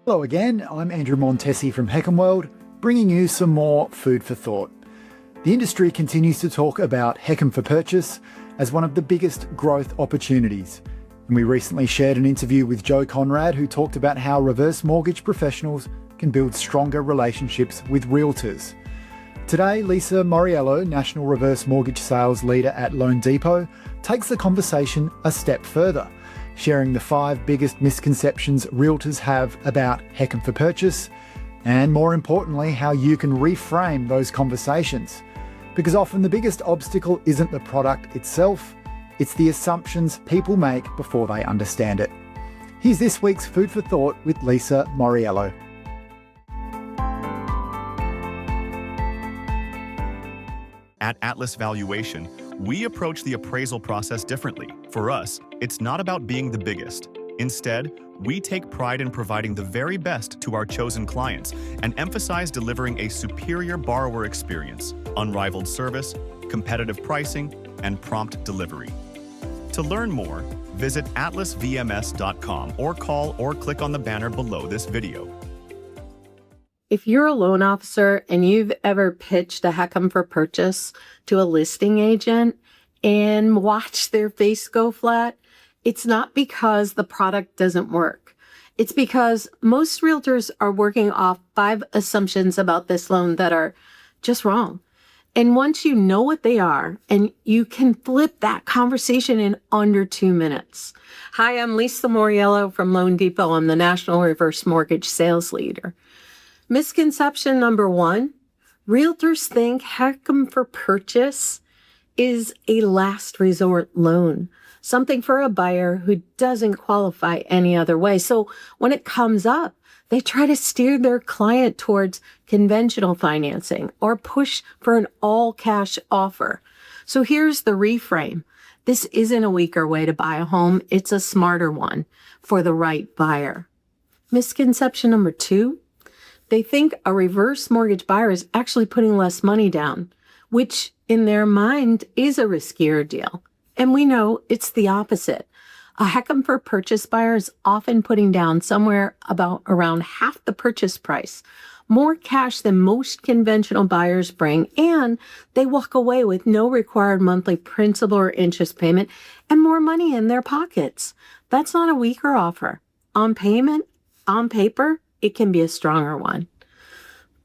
Hello again, I'm Andrew Montesi from HECM World, bringing you some more food for thought. The industry continues to talk about HECM for purchase as one of the biggest growth opportunities. And we recently shared an interview with Joe Conrad, who talked about how reverse mortgage professionals can build stronger relationships with realtors. Today, Lisa Moriello, National Reverse Mortgage Sales Leader at Loan Depot, takes the conversation a step further, sharing the 5 biggest misconceptions realtors have about HECM for purchase, and more importantly, how you can reframe those conversations. Because often the biggest obstacle isn't the product itself, it's the assumptions people make before they understand it. Here's this week's Food for Thought with Lisa Moriello. At Atlas Valuation, we approach the appraisal process differently. For us, it's not about being the biggest. Instead, we take pride in providing the very best to our chosen clients and emphasize delivering a superior borrower experience, unrivaled service, competitive pricing, and prompt delivery. To learn more, visit atlasvms.com or call or click on the banner below this video. If you're a loan officer and you've ever pitched a HECM for purchase to a listing agent and watched their face go flat, it's not because the product doesn't work. It's because most realtors are working off 5 assumptions about this loan that are just wrong. And once you know what they are, and you can flip that conversation in under 2 minutes. Hi, I'm Lisa Moriello from Loan Depot. I'm the National Reverse Mortgage Sales Leader. Misconception number 1, realtors think HECM for purchase is a last resort loan, something for a buyer who doesn't qualify any other way. So when it comes up, they try to steer their client towards conventional financing or push for an all-cash offer. So here's the reframe. This isn't a weaker way to buy a home. It's a smarter one for the right buyer. Misconception number 2, they think a reverse mortgage buyer is actually putting less money down, which in their mind is a riskier deal. And we know it's the opposite. A HECM for purchase buyer is often putting down somewhere about around half the purchase price, more cash than most conventional buyers bring, and they walk away with no required monthly principal or interest payment and more money in their pockets. That's not a weaker offer. On paper, it can be a stronger one.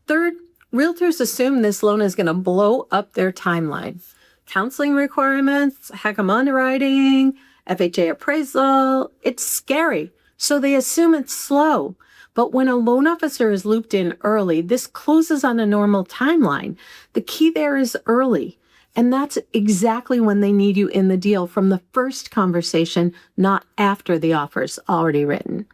Third, realtors assume this loan is going to blow up their timeline. Counseling requirements, HECM underwriting, FHA appraisal, it's scary. So they assume it's slow. But when a loan officer is looped in early, this closes on a normal timeline. The key there is early. And that's exactly when they need you in the deal, from the first conversation, not after the offer's already written.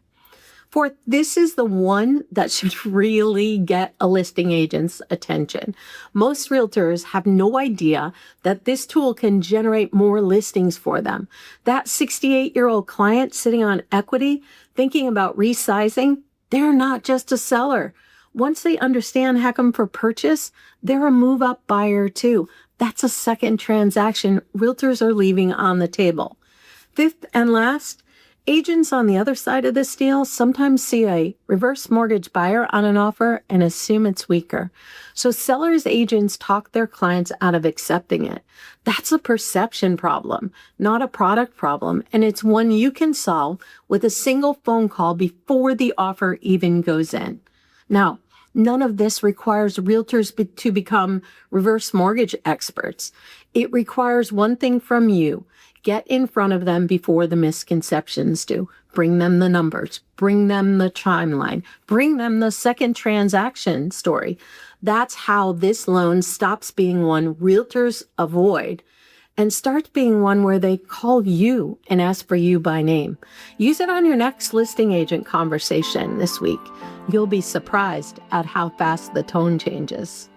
Fourth, this is the one that should really get a listing agent's attention. Most realtors have no idea that this tool can generate more listings for them. That 68-year-old client sitting on equity, thinking about resizing, they're not just a seller. Once they understand HECM for purchase, they're a move-up buyer too. That's a second transaction realtors are leaving on the table. Fifth and last, agents on the other side of this deal sometimes see a reverse mortgage buyer on an offer and assume it's weaker. So sellers' agents talk their clients out of accepting it. That's a perception problem, not a product problem, and it's one you can solve with a single phone call before the offer even goes in. Now, none of this requires realtors to become reverse mortgage experts. It requires one thing from you. Get in front of them before the misconceptions do. Bring them the numbers. Bring them the timeline. Bring them the second transaction story. That's how this loan stops being one realtors avoid and starts being one where they call you and ask for you by name. Use it on your next listing agent conversation this week. You'll be surprised at how fast the tone changes.